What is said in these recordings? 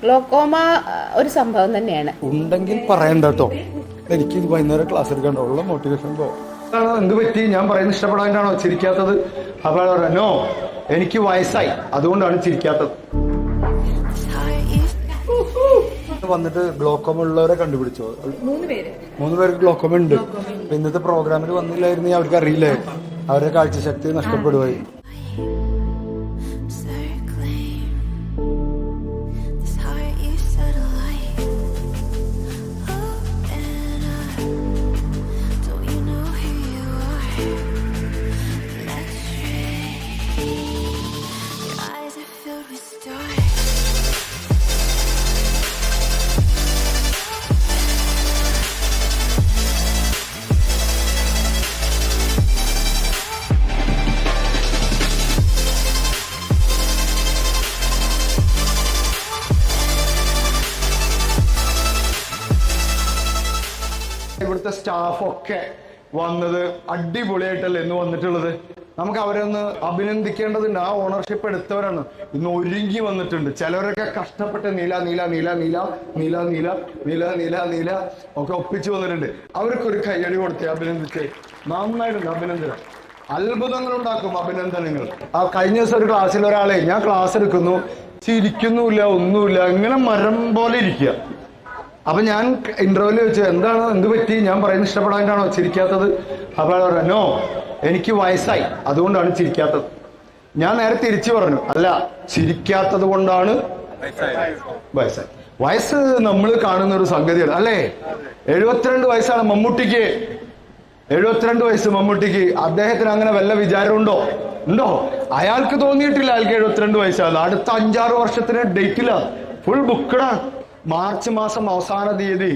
Glaucoma ഒരു സംഭവം തന്നെയാണ്. ഉണ്ടെങ്കിൽ പറയണ്ട കേട്ടോ. എനിക്ക് വൈകുന്നേരം ക്ലാസ് എടുക്കണ്ട, ഉള്ള മോട്ടിവേഷൻ എന്ത് പറ്റി ഞാൻ പറയുന്നത് ഇഷ്ടപ്പെടാനാണോ ചിരിക്കാത്തത്? അപ്പോൾ നോ, എനിക്ക് വയസ്സായി അതുകൊണ്ടാണ് ചിരിക്കാത്തത്. വന്നിട്ട് ഗ്ലോക്കോമ ഉള്ളവരെ കണ്ടുപിടിച്ചോ? 3 പേർക്ക് ഗ്ലോക്കോമ ഉണ്ട്. ഇന്നത്തെ പ്രോഗ്രാമിൽ വന്നില്ലായിരുന്നു അവർക്ക് അറിയില്ലായിരുന്നു. അവരുടെ കാഴ്ചശക്തി നഷ്ടപ്പെടുവായി. ഇവിടുത്തെ സ്റ്റാഫൊക്കെ വന്നത് അടിപൊളിയായിട്ടല്ലേ ഇന്ന് വന്നിട്ടുള്ളത്. നമുക്ക് അവരെ ഒന്ന് അഭിനന്ദിക്കേണ്ടതുണ്ട്. ആ ഓണർഷിപ്പ് എടുത്തവരാണ് ഇന്ന് ഒരുങ്ങി വന്നിട്ടുണ്ട്. ചിലവരൊക്കെ കഷ്ടപ്പെട്ട് നീല നീല നീല നീല നീല നീല നീല നീല നീല ഒക്കെ ഒപ്പിച്ചു വന്നിട്ടുണ്ട്. അവർക്കൊരു കയ്യടി കൊടുത്തേ, അഭിനന്ദിച്ചേ. നന്നായിട്ടുണ്ട് അഭിനന്ദനം. അത്ഭുതങ്ങൾ ഉണ്ടാക്കും അഭിനന്ദനങ്ങൾ. ആ കഴിഞ്ഞ ദിവസം ഒരു ക്ലാസ്സിൽ ഒരാളെ ഞാൻ ക്ലാസ് എടുക്കുന്നു, ചിരിക്കുന്നുമില്ല, ഒന്നുമില്ല, ഇങ്ങനെ മരം പോലെ ഇരിക്കുക. അപ്പൊ ഞാൻ ഇന്റർവ്യൂല് ചോദിച്ചു എന്ത് പറ്റി ഞാൻ പറയുന്നത് ഇഷ്ടപ്പെടാനാണോ ചിരിക്കാത്തത്? അപ്പോൾ നോ, എനിക്ക് വയസ്സായി അതുകൊണ്ടാണ് ചിരിക്കാത്തത്. ഞാൻ നേരെ തിരിച്ചു പറഞ്ഞു, അല്ല, ചിരിക്കാത്തത് കൊണ്ടാണ് വയസ്സായി. വയസ്സ് നമ്മൾ കാണുന്ന ഒരു സംഗതിയാണ് അല്ലേ? 72 വയസ്സാണ് മമ്മൂട്ടിക്ക്. 72 വയസ്സ് മമ്മൂട്ടിക്ക്. അദ്ദേഹത്തിന് അങ്ങനെ വല്ല വിചാരമുണ്ടോ? ഉണ്ടോ? അയാൾക്ക് തോന്നിയിട്ടില്ല അയാൾക്ക് 72 വയസ്സാണ്. അടുത്ത 5-6 വർഷത്തിന് ഡേറ്റിലാണ്, ഫുൾ ബുക്കഡാണ്. മാർച്ച് മാസം അവസാന തീയതി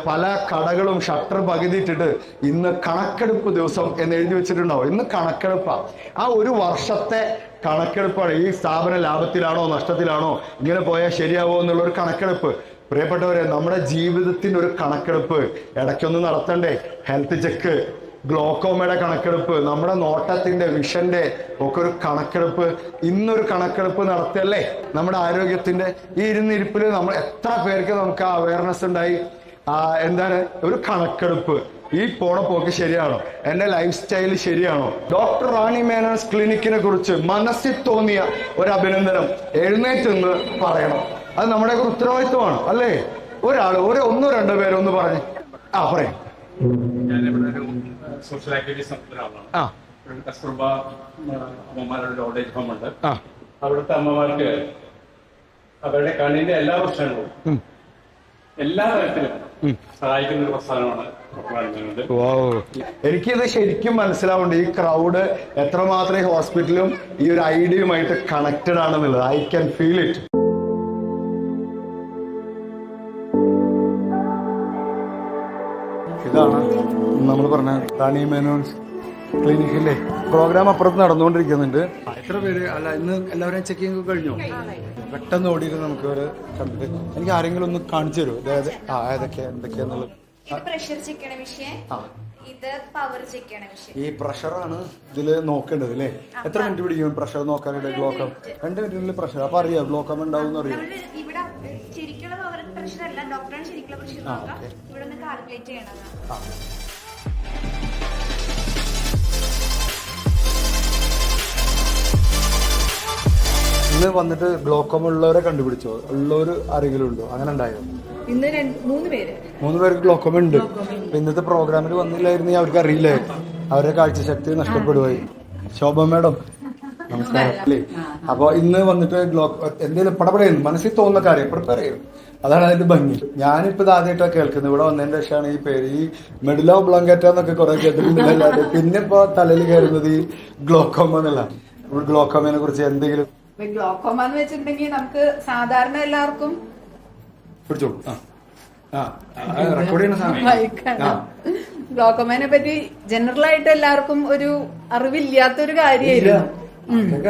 പല കടകളും ഷട്ടർ പകുതിയിട്ടിട്ട് ഇന്ന് കണക്കെടുപ്പ് ദിവസം എന്ന് എഴുതി വെച്ചിട്ടുണ്ടാവും. ഇന്ന് കണക്കെടുപ്പാ. ആ ഒരു വർഷത്തെ കണക്കെടുപ്പാണ്. ഈ സ്ഥാപനം ലാഭത്തിലാണോ നഷ്ടത്തിലാണോ, ഇങ്ങനെ പോയാൽ ശരിയാവോ എന്നുള്ളൊരു കണക്കെടുപ്പ്. പ്രിയപ്പെട്ടവരെ, നമ്മുടെ ജീവിതത്തിന്റെ ഒരു കണക്കെടുപ്പ് ഇടയ്ക്കൊന്ന് നടത്തണ്ടേ? ഹെൽത്ത് ചെക്ക്, ഗ്ലോക്കോമയുടെ കണക്കെടുപ്പ്, നമ്മുടെ നോട്ടത്തിന്റെ വിഷന്റെ ഒക്കെ ഒരു കണക്കെടുപ്പ്. ഇന്നൊരു കണക്കെടുപ്പ് നടത്തിയല്ലേ നമ്മുടെ ആരോഗ്യത്തിന്റെ. ഈ ഇരുന്നിരിപ്പില് നമ്മൾ എത്ര പേർക്ക് നമുക്ക് ആ അവയർനെസ് ഉണ്ടായി? എന്താണ് ഒരു കണക്കെടുപ്പ്? ഈ പോണ പോക്ക് ശരിയാണോ? എന്റെ ലൈഫ് സ്റ്റൈൽ ശരിയാണോ? ഡോക്ടർ റാണി മേനോൻസ് ക്ലിനിക്കിനെ കുറിച്ച് മനസ്സിൽ തോന്നിയ ഒരു അഭിനന്ദനം എഴുന്നേറ്റെന്ന് പറയണം. അത് നമ്മുടെ ഉത്തരവാദിത്വമാണ് അല്ലേ? ഒന്നോ രണ്ടോ പേരൊന്ന് പറഞ്ഞ് പറയാം. ഞാനിവിടെ ഒരു സോഷ്യൽ ആക്ടിവിറ്റീസ് നടത്തുന്ന ഒരാളാണ്. കസ്തൂർബ അമ്മമാരുടെ ഓൾഡ് ഏജ് ഹോം ഉണ്ട്. അവിടുത്തെ അമ്മമാർക്ക് അവരുടെ കണ്ണിന്റെ എല്ലാ പ്രശ്നങ്ങളും എല്ലാ തരത്തിലും സഹായിക്കുന്ന ഒരു പ്രസ്ഥാനമാണ്. എനിക്കിത് ശരിക്കും മനസ്സിലാവുന്നുണ്ട്. ഈ ക്രൗഡ് എത്രമാത്രം ഈ ഹോസ്പിറ്റലും ഈ ഒരു ഐഡിയയുമായിട്ട് കണക്റ്റഡ് ആണെന്നുള്ളത്. I can feel it. ഇതാണ് നമ്മൾ പറഞ്ഞ റാണി മേനോൻസ് ക്ലിനിക്കില്ലേ പ്രോഗ്രാം അപ്പുറത്ത് നടന്നുകൊണ്ടിരിക്കുന്നുണ്ട്. എത്ര പേര് അല്ല ഇന്ന് എല്ലാവരും ചെക്കിങ് കഴിഞ്ഞോ? പെട്ടെന്ന് ഓടിയിട്ട് നമുക്ക് ഒരു കണ്ടിട്ട് എനിക്ക് ആരെങ്കിലും ഒന്ന് കാണിച്ചു തരുമോ? അതായത് എന്തൊക്കെയാന്നുള്ളത്. ഈ പ്രഷറാണ് ഇതില് നോക്കേണ്ടത് അല്ലേ? എത്ര മിനിറ്റ് പിടിക്കും പ്രഷർ നോക്കാനായിട്ട്? ഗ്ലോക്കം 2 മിനിറ്റിനുള്ളിൽ പ്രഷർ. അപ്പൊ അറിയാം ഗ്ലോക്കം ഉണ്ടാവും അറിയാം. ഇന്ന് വന്നിട്ട് ഗ്ലോക്കോമ ഉള്ളവരെ കണ്ടുപിടിച്ചോ? ഉള്ളവര് ആരെങ്കിലും ഉണ്ടോ? അങ്ങനെ ഉണ്ടായോ? ഇന്ന് 3 പേർക്ക് ഗ്ലോക്കോമ ഉണ്ട്. ഇന്നത്തെ പ്രോഗ്രാമിൽ വന്നില്ലായിരുന്നു അവർക്ക് അറിയില്ലായിരുന്നു. അവരുടെ കാഴ്ചശക്തി നഷ്ടപ്പെടുവായി. ശോഭ മാഡം നമസ്കാരം അല്ലേ? അപ്പൊ ഇന്ന് വന്നിട്ട് എന്തെങ്കിലും പടപടയുന്നു മനസ്സിൽ തോന്നുന്ന കാര്യം പ്രിപ്പയർ ചെയ്യും. അതാണ് അതിന്റെ ഭംഗി. ഞാനിപ്പോ ആദ്യമായിട്ടാണ് കേൾക്കുന്നത്. ഇവിടെ വന്നതിന്റെ ശേഷമാണ് ഈ പേര്. ഈ മെഡുല ബ്ലാങ്കറ്റ എന്നൊക്കെ കുറെ കേട്ടിട്ടുണ്ടല്ലാതെ പിന്നെ ഇപ്പൊ തലയിൽ കയറുന്നത് ഈ ഗ്ലോക്കോമ എന്നുള്ള. ഗ്ലോക്കോമയെ കുറിച്ച് എന്തെങ്കിലും? ഗ്ലോക്കോമ എന്ന് വെച്ചിട്ടുണ്ടെങ്കിൽ നമുക്ക് സാധാരണ എല്ലാവർക്കും പിടിച്ചോളൂ. റെക്കോർഡ് ചെയ്യുന്ന സാധനം. ഗ്ലോക്കോമയെ പറ്റി ജനറൽ ആയിട്ട് എല്ലാവർക്കും ഒരു അറിവില്ലാത്തൊരു കാര്യമായിരുന്നു.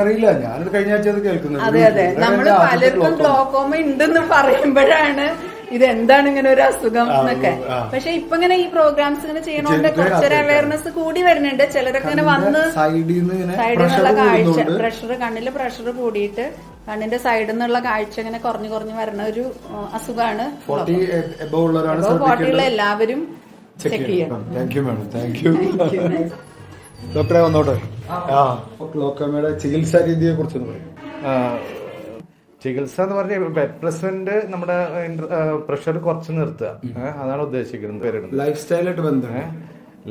അറിയില്ല. ഞാനത് കഴിഞ്ഞ ആഴ്ച അത് കേൾക്കുന്നത്. അതെ നമ്മൾ പലർക്കും ഗ്ലോക്കോമ ഉണ്ടെന്ന് പറയുമ്പോഴാണ് ഇതെന്താണ് ഇങ്ങനെ ഒരു അസുഖം എന്നൊക്കെ. പക്ഷെ ഇപ്പൊ ഇങ്ങനെ ഈ പ്രോഗ്രാംസ് ഇങ്ങനെ ചെയ്യണോണ്ട് കുറച്ചൊരു അവയർനെസ് കൂടി വരുന്നുണ്ട്. ചിലരൊക്കെ ഇങ്ങനെ വന്ന് സൈഡിലുള്ള കാഴ്ച, കണ്ണില് പ്രഷർ കൂടിയിട്ട് കണ്ണിന്റെ സൈഡിൽ നിന്നുള്ള കാഴ്ച ഇങ്ങനെ കുറഞ്ഞു കുറഞ്ഞു വരുന്ന ഒരു അസുഖമാണ്. 40 above ഉള്ളവരാണ് 40 ഉള്ള എല്ലാവരും ചെക്ക് ചെയ്യണം. Thank you madam, thank you. ഡോക്ടറെ വന്നോട്ടെ. ഗ്ലോക്കോമയുടെ ചികിത്സാ രീതിയെ കുറിച്ചൊന്ന് പറയും. ചികിത്സ എന്ന് പറഞ്ഞാൽ ബെഡ് പ്രസന്റ് നമ്മുടെ പ്രഷർ കുറച്ച് നിർത്തുക, അതാണ് ഉദ്ദേശിക്കുന്നത്. ലൈഫ് സ്റ്റൈലായിട്ട് ബന്ധം?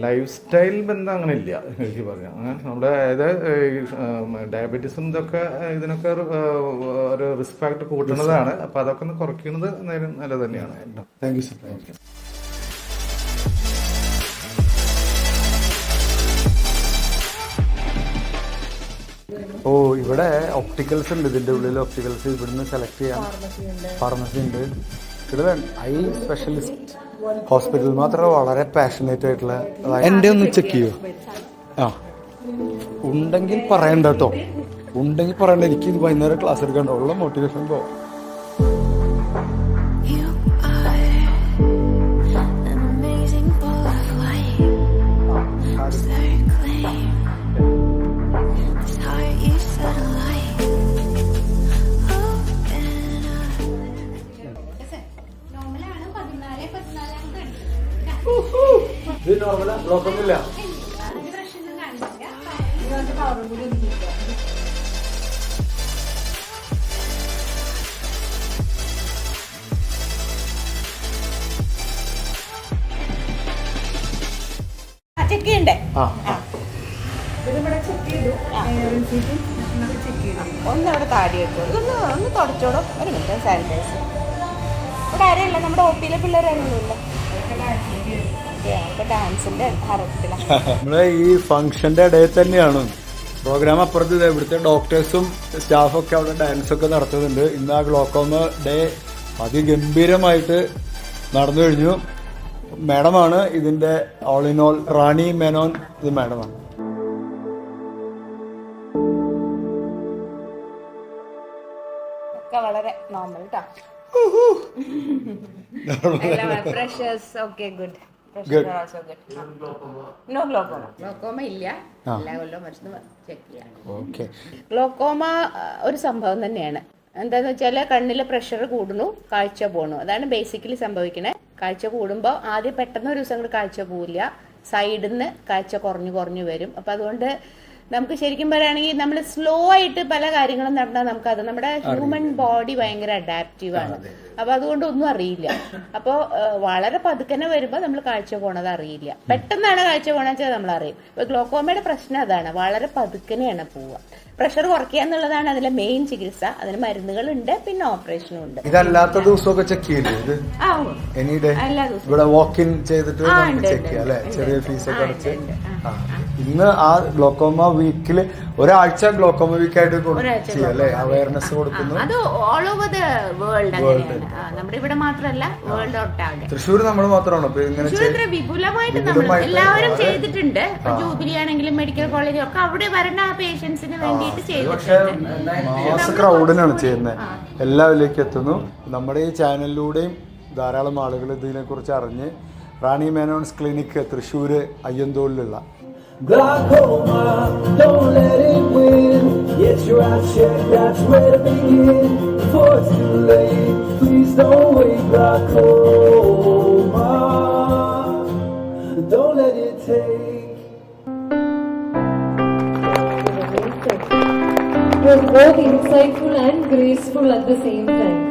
ലൈഫ് സ്റ്റൈൽ ബന്ധം അങ്ങനെ ഇല്ല എനിക്ക് പറഞ്ഞ. നമ്മുടെ അതായത് ഡയബറ്റീസും ഇതൊക്കെ ഇതിനൊക്കെ ഒരു റിസ്ക് ഫാക്ടർ കൂട്ടുന്നതാണ്. അപ്പൊ അതൊക്കെ ഒന്ന് കുറയ്ക്കുന്നത് നല്ലത് തന്നെയാണ്. Thank you sir. Thank you. ഓ, ഇവിടെ ഒപ്റ്റിക്കൽസ് ഉണ്ട്. ഇതിന്റെ ഉള്ളിൽ ഒപ്റ്റിക്കൽസ് ഇവിടുന്ന് സെലക്ട് ചെയ്യാം. ഫാർമസി ഉണ്ട്. ഇവിടെ ഐ സ്പെഷ്യലിസ്റ്റ് ഹോസ്പിറ്റൽ മാത്രമേ വളരെ പാഷനേറ്റ് ആയിട്ടുള്ള. എന്റെ ഒന്ന് ചെക്ക് ചെയ്യൂ. ഉണ്ടെങ്കിൽ പറയണ്ട കേട്ടോ, ഉണ്ടെങ്കിൽ പറയണ്ട. എനിക്ക് ഇത് വൈകുന്നേരം ക്ലാസ് എടുക്കണ്ട, ഉള്ള മോട്ടിവേഷൻ പോവാം. ഇത് നോർമലാ? ബ്ലോക്കൊന്നുമില്ല? ചെക്ക് ചെയ്യണ്ടേ? ഒന്നവിടെ താടി വെച്ചോളൂ, ഒന്ന് തുടച്ചോളൂ. ഒരു മിനിറ്റ് സാനിറ്റൈസർ. ഇവിടെ ആരെയല്ല, നമ്മുടെ ഒപ്പിയിലെ പിള്ളേരാണല്ലോ. ഡാൻസിന്റെ നമ്മളെ ഈ ഫംഗ്ഷന്റെ ഇടയിൽ തന്നെയാണ് പ്രോഗ്രാം. അപ്പുറത്ത് ഇവിടുത്തെ ഡോക്ടേഴ്സും സ്റ്റാഫൊക്കെ അവിടെ ഡാൻസ് ഒക്കെ നടത്തുന്നുണ്ട്. ഇന്ന് ആ ഗ്ലോക്കോമ ഡേ അതിഗംഭീരമായിട്ട് നടന്നു കഴിഞ്ഞു. മാഡമാണ് ഇതിന്റെ ഓൾ ഇൻ ഓൾ. റാണി മേനോൻ ഇത് മാഡമാണ്. വളരെ നോർമൽ കേട്ടോ. Pressures okay, good. ഗ്ലോക്കോമ ഇല്ല. എല്ലാ കൊല്ലവും മരുന്ന് ചെക്ക് ചെയ്യാം. ഗ്ലോക്കോമ ഒരു സംഭവം തന്നെയാണ്. എന്താന്ന് വെച്ചാല് കണ്ണിലെ പ്രഷർ കൂടുന്നു, കാഴ്ച പോണു. അതാണ് ബേസിക്കലി സംഭവിക്കണേ. കാഴ്ച കൂടുമ്പോൾ ആദ്യം പെട്ടെന്ന് ഒരു ദിവസം കൂടെ കാഴ്ച പോവില്ല, സൈഡിൽ നിന്ന് കാഴ്ച കുറഞ്ഞു വരും. അപ്പൊ അതുകൊണ്ട് നമുക്ക് ശരിക്കും പറയുകയാണെങ്കിൽ നമ്മൾ സ്ലോ ആയിട്ട് പല കാര്യങ്ങളും നടന്നാൽ നമുക്കത് നമ്മുടെ ഹ്യൂമൻ ബോഡി ഭയങ്കര അഡാപ്റ്റീവ് ആണ്. അപ്പൊ അതുകൊണ്ട് ഒന്നും അറിയില്ല. അപ്പോൾ വളരെ പതുക്കനെ വരുമ്പോൾ നമ്മൾ കാഴ്ച പോണത് അറിയില്ല. പെട്ടെന്നാണ് കാഴ്ച പോണെന്ന് വെച്ചാൽ നമ്മൾ അറിയും. ഇപ്പൊ ഗ്ലോക്കോമയുടെ പ്രശ്നം അതാണ്, വളരെ പതുക്കനെയാണ് പോവുക. പ്രഷർ കുറയ്ക്കുക എന്നുള്ളതാണ് അതിലെ മെയിൻ ചികിത്സ. അതിന് മരുന്നുകളുണ്ട്, പിന്നെ ഓപ്പറേഷനും ഉണ്ട്. ഇതല്ലാത്ത ദിവസമൊക്കെ ചെക്ക് ചെയ്യില്ലേ? എനി ഡേ ഇവിടെ വാക്ക് ഇൻ ചെയ്തിട്ട് ചെക്ക് ചെയ്യാം അല്ലെ? ചെറിയ ഫീസ് ഒക്കെ അടച്ച്. ഇന്ന് ആ ഗ്ലോക്കോമ വീക്കില് ഒരാഴ്ച ഗ്ലോക്കോമ വീക്കായിട്ട് ചെയ്യാം അല്ലെ? അവയർനെസ് കൊടുക്കുന്നു. അത് ഓൾ ഓവർ ദ വേൾഡ് അങ്ങനെയാണ്. നമ്മുടെ ഇവിടെ മാത്രമല്ല, വേൾഡ് ഒട്ടാകെ. തൃശ്ശൂർ നമ്മൾ മാത്രമാണോ ഇങ്ങനെ വിപുലമായിട്ട് നമ്മൾ എല്ലാവരും ചെയ്തിട്ടുണ്ട്. ജൂബിലി ആണെങ്കിലും മെഡിക്കൽ കോളേജും ഒക്കെ അവിടെ വരുന്ന പേഷ്യൻസിന് വേണ്ടിയിട്ട് മാസ ക്രൗഡിനാണ് ചെയ്യുന്നത്. എല്ലാവരിലേക്ക് എത്തുന്നു. നമ്മുടെ ഈ ചാനലിലൂടെയും ധാരാളം ആളുകൾ ഇതിനെ കുറിച്ച് അറിഞ്ഞ് റാണി മേനോൻസ് ക്ലിനിക്ക് തൃശ്ശൂര് അയ്യന്തോളിലുള്ള Glaucoma, don't let it win. Get your eyes checked, that's where to begin. Before it's too late, please don't wait. Glaucoma, don't let it take. It was both insightful and graceful at the same time.